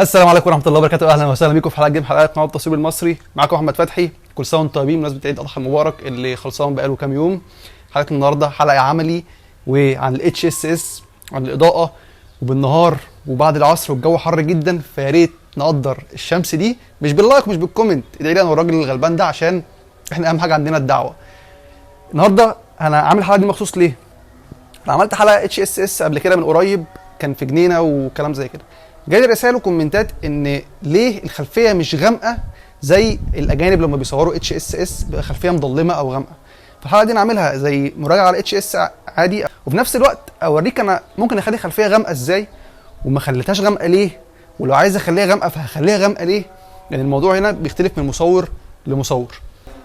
السلام عليكم ورحمه الله وبركاته. اهلا وسهلا بكم في حلقه جديده من حلقات قناه التصوير المصري. معاكم احمد فتحي. كل سنه وانتم طيبين بمناسبه عيد الاضحى المبارك اللي خلصان بقاله كام يوم. حلقه النهارده حلقه عملي وعن الاتش اس اس، عن الاضاءه وبالنهار وبعد العصر والجو حر جدا، فيا ريت نقدر الشمس دي مش باللايك مش بالكومنت. ادعي لي انا والراجل الغلبان ده عشان احنا اهم حاجه عندنا الدعوه. النهارده انا عامل الحلقه دي مخصوص ليه؟ انا عملت حلقه اتش اس اس قبل كده من قريب، كان في جنينه وكلام زي كده. جالي رسائل وكومنتات ان ليه الخلفيه مش غامقه زي الاجانب لما بيصوروا اتش اس اس بيبقى خلفيه مظلمه او غامقه. فالحلقه دي نعملها زي مراجعه على اتش اس عادي، وفي نفس الوقت اوريك انا ممكن اخلي خلفيه غامقه ازاي وما خليتهاش غامقه ليه، ولو عايز اخليها غامقه فهخليها غامقه ليه، لان الموضوع هنا بيختلف من مصور لمصور.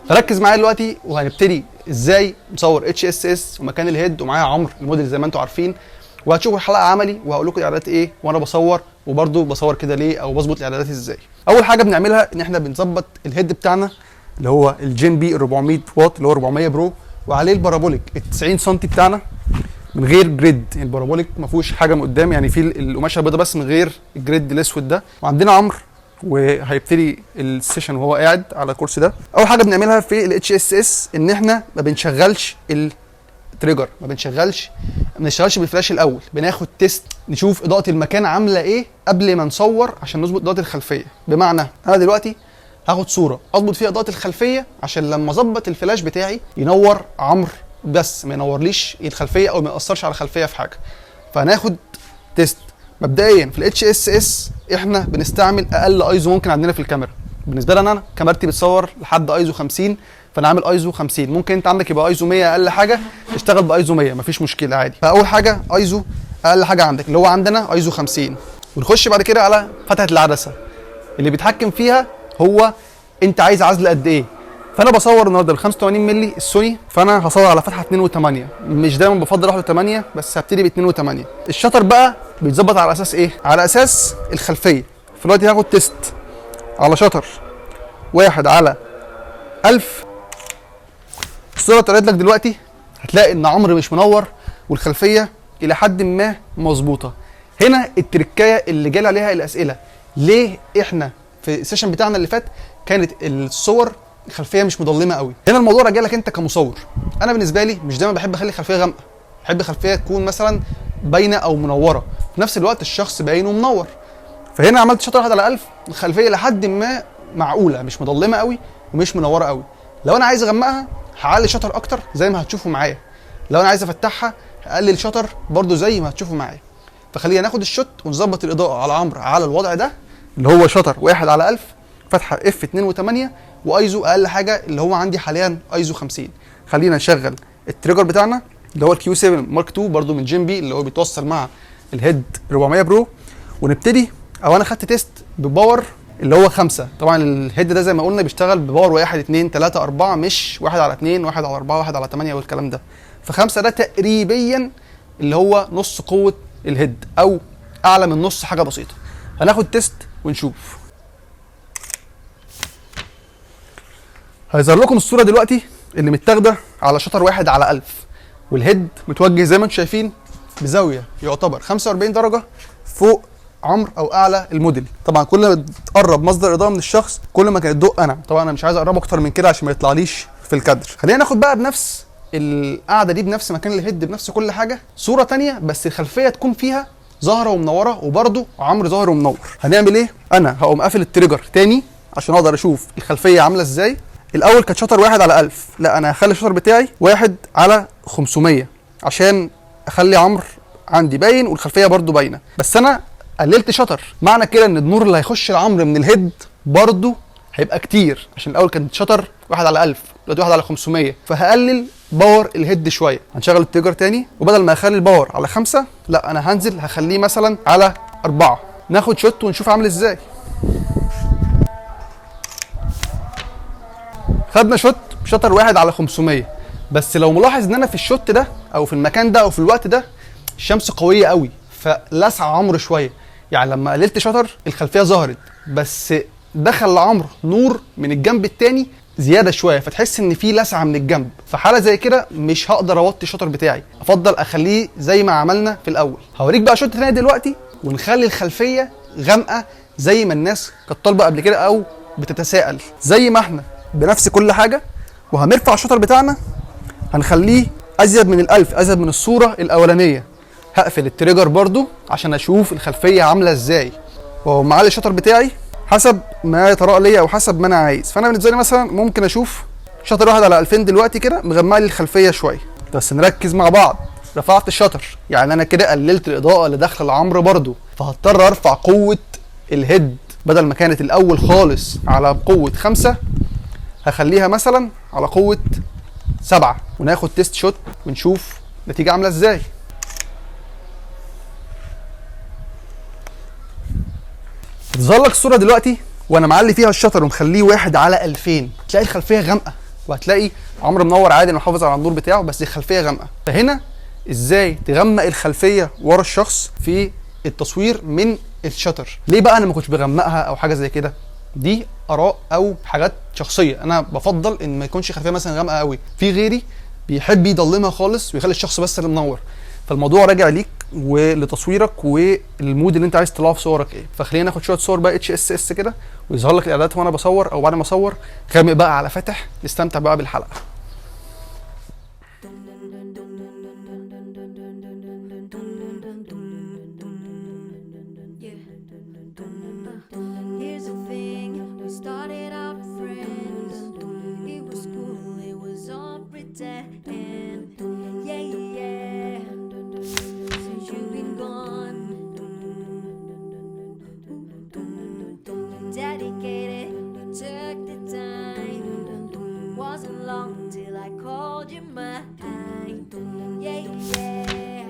فركز معايا دلوقتي وهنبتدي ازاي مصور اتش اس اس ومكان الهيد، ومعايا عمرو الموديل زي ما انتم عارفين، وهتشوفوا الحلقه عملي وهقول لكم الاعدادات ايه وانا بصور، وبرده بصور كده ليه او بظبط الاعدادات ازاي. اول حاجه بنعملها ان احنا بنظبط الهيد بتاعنا اللي هو الجين بي 400 واط اللي هو 400 برو، وعليه البارابوليك ال 90 سم بتاعنا من غير جريد. البارابوليك ما فيهوش حاجه من قدام، يعني في القماشه البيضاء بس من غير الجريد الاسود ده. وعندنا عمرو وهيبتدي السيشن وهو قاعد على الكرسي ده. اول حاجه بنعملها في الاتش اس اس ان احنا ما بنشغلش التريجر، ما بنشتغلش بالفلاش الاول، بناخد تيست نشوف اضاءه المكان عامله ايه قبل ما نصور عشان نظبط اضاءه الخلفيه. بمعنى انا دلوقتي هاخد صوره اظبط فيها اضاءه الخلفيه عشان لما اظبط الفلاش بتاعي ينور عمرو بس ما ينورليش الخلفيه او ما ياثرش على الخلفيه في حاجه. فهناخد تيست. مبدئيا في الاتش اس اس احنا بنستعمل اقل ايزو ممكن عندنا في الكاميرا. بالنسبه لي انا كاميرتي بتصور لحد ايزو 50، فانا عامل ايزو 50. ممكن انت عندك يبقى ايزو 100 اقل حاجه، اشتغل بايزو 100 مفيش مشكله عادي. فاول حاجه ايزو اقل حاجه عندك اللي هو عندنا ايزو 50. ونخش بعد كده على فتحه العدسه اللي بيتحكم فيها هو انت عايز عزل قد ايه. فانا بصور النهارده ب 85 مللي السوني، فانا هصور على فتحه 2.8. مش دايما بفضل 1.8 بس هبتدي ب 2.8. الشطر بقى بيتظبط على اساس ايه؟ على اساس الخلفيه. فدلوقتي هاخد تيست على شطر 1 على 1000. الصوره اتقريت لك دلوقتي هتلاقي ان عمرو مش منور والخلفيه الى حد ما مظبوطه. هنا التركايه اللي جالي عليها الاسئله، ليه احنا في السيشن بتاعنا اللي فات كانت الصور الخلفيه مش مظلمه قوي. هنا الموضوع راجع لك انت كمصور. انا بالنسبه لي مش دايما بحب اخلي الخلفيه غامقه، بحب الخلفيه تكون مثلا باينه او منوره في نفس الوقت الشخص باين ومنور. فهنا عملت شطر 1 على 1000، الخلفيه لحد ما معقوله، مش مظلمه قوي ومش منوره قوي. لو انا عايز اغمقها هعلي شطر اكتر زي ما هتشوفوا معايا، لو انا عايز افتحها هقلل شطر برده زي ما هتشوفوا معايا. فخلينا ناخد الشوت ونظبط الاضاءه على عمرو على الوضع ده اللي هو شطر 1 على 1000، فتحه اف 2.8، وايزو اقل حاجه اللي هو عندي حاليا ايزو 50. خلينا نشغل التريجر بتاعنا اللي هو الكيو 7 مارك 2 برده من جين بي اللي هو بيتوصل مع الهيد 400 برو، ونبتدي. او انا خدت تيست بباور اللي هو 5. طبعا الهيد ده زي ما قلنا بيشتغل بباور 1 2 3 4، مش 1 على 2 1 على 4 1 على 8 والكلام ده. ف5 ده تقريبا اللي هو نص قوه الهيد او اعلى من نص حاجه بسيطه. هناخد تيست ونشوف. هيظهر لكم الصوره دلوقتي اللي متاخده على شطر 1 على 1000، والهيد متوجه زي ما انتم شايفين بزاويه يعتبر 45 درجه فوق عمرو او اعلى الموديل. طبعا كل ما تقرب مصدر اضاءه من الشخص كل ما كان الضوء انعم. طبعا انا مش عايز اقربه اكتر من كده عشان ما يطلعليش في الكادر. خلينا ناخد بقى بنفس القعده دي بنفس مكان الهيد بنفس كل حاجه صوره ثانيه، بس الخلفيه تكون فيها ظاهره ومنوره وبرده عمرو ظاهر ومنور. هنعمل ايه؟ انا هقوم قافل التريجر تاني عشان اقدر اشوف الخلفيه عامله ازاي. الاول كانت شطر 1 على 1000، لا انا هخلي الشطر بتاعي 1 على 500 عشان اخلي عمرو عندي باين والخلفيه برده باينه. بس انا قللت شطر، معنى كده ان النور اللي هيخش لعمرو من الهيد برده هيبقى كتير، عشان الاول كانت شطر 1 على 1000 دلوقتي 1 على 500، فهقلل باور الهيد شويه. هنشغل التريجر تاني، وبدل ما اخلي الباور على 5 لا انا هنزل هخليه مثلا على 4. ناخد شوت ونشوف عامل ازاي. خدنا شوت بشطر 1 على 500، بس لو ملاحظ ان انا في الشوت ده او في المكان ده او في الوقت ده الشمس قويه قوي فلسع عمرو شويه. يعني لما قللت شطر الخلفيه ظهرت بس دخل لعمرو نور من الجنب التاني زياده شويه، فتحس ان في لسعه من الجنب. في حاله زي كده مش هقدر اوطي الشطر بتاعي، افضل اخليه زي ما عملنا في الاول. هوريك بقى شوت تاني دلوقتي ونخلي الخلفيه غامقه زي ما الناس كانت طالبه قبل كده او بتتساءل. زي ما احنا بنفس كل حاجه وهنرفع الشطر بتاعنا هنخليه ازيد من ال1000، ازيد من الصوره الاولانيه. هقفل التريجر برضو عشان اشوف الخلفيه عامله ازاي، ومعلي الشطر بتاعي حسب ما يتراءى ليا او حسب ما انا عايز. فانا بالنسبه لي مثلا ممكن اشوف شطر واحد على 2000 دلوقتي كده مغمق لي الخلفيه شويه. بس نركز مع بعض، رفعت الشطر يعني انا كده قللت الاضاءه اللي داخله العمر برضو، فهضطر ارفع قوه الهيد. بدل ما كانت الاول خالص على قوه 5 هخليها مثلا على قوه 7، وناخد تيست شوت ونشوف النتيجه عامله ازاي. هتظهر لك الصوره دلوقتي وانا معلي فيها الشطر ومخليه 1 على 2000. تلاقي الخلفيه غامقه، وهتلاقي عمرو منور عادي محافظ على النور بتاعه بس الخلفيه غامقه. فهنا ازاي تغمق الخلفيه ورا الشخص في التصوير من الشطر؟ ليه بقى انا ما كنتش بغمقها او حاجه زي كده؟ دي اراء او حاجات شخصيه. انا بفضل ان ما يكونش خلفيه مثلا غامقه قوي، في غيري بيحب يضلمها خالص ويخلي الشخص بس اللي منور. فالموضوع راجع ليك ولتصويرك والمود اللي انت عايز تطلعه في صورك ايه. فخلينا ناخد شويه صور بقى HSS كده ويظهر لك الاعدادات وانا بصور او بعد ما اصور. غامق بقى على فاتح، نستمتع بقى بالحلقه. Dedicated, you took the time. Wasn't long till I called you mine. Yeah, yeah.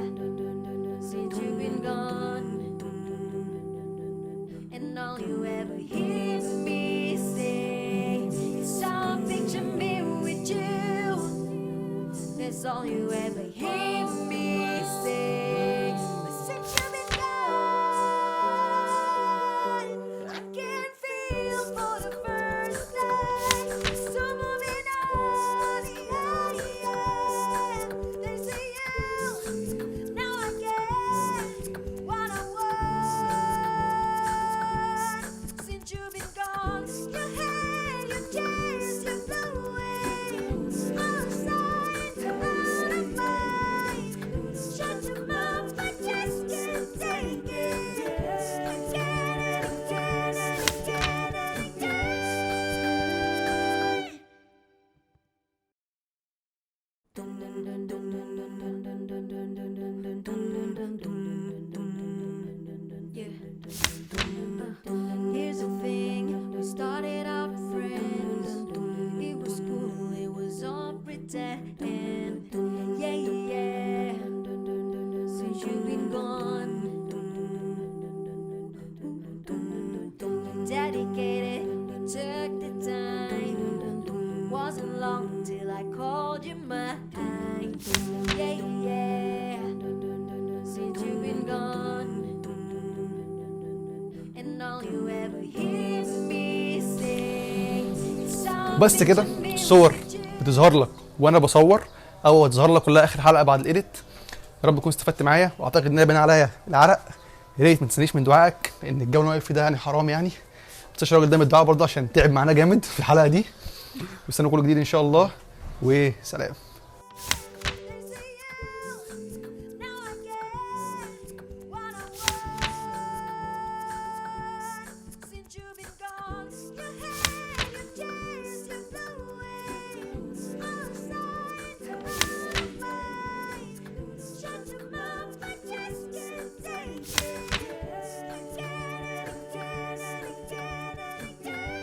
Since you've been gone, and all you ever hear me say is some picture me with you. That's all you ever hear me say. But since you've been gone, I can feel for the first time. So moving on, yeah, yeah. They say you, now I get what I want. Since you've been gone, your hair, your tears, your blowing. All the signs are out of mind. Shut your mouth, I just can't take it. Again and again and again and again. Here's the thing, we started out friends. It was cool, it was all pretend. Yeah, yeah. Since you've been gone, dedicated, you took the time. Wasn't long till I called you mine. Yeah, yeah. Since you've been gone, and all you ever hear me say is some بس كده picture me الصور with you. بتظهر لك وانا بصور او هتظهر لك كلها اخر حلقه بعد الايديت. يا رب تكون استفدت معايا، واعتقد ان انا باين عليا العرق. يا ريت ما تنسانيش من دعائك، لان الجو اللي واقف فيه ده يعني حرام يعني. ما تنساش الراجل ده من الدعاء برضه عشان تعب معانا جامد في الحلقه دي. واستنوا كل جديد ان شاء الله، وسلام.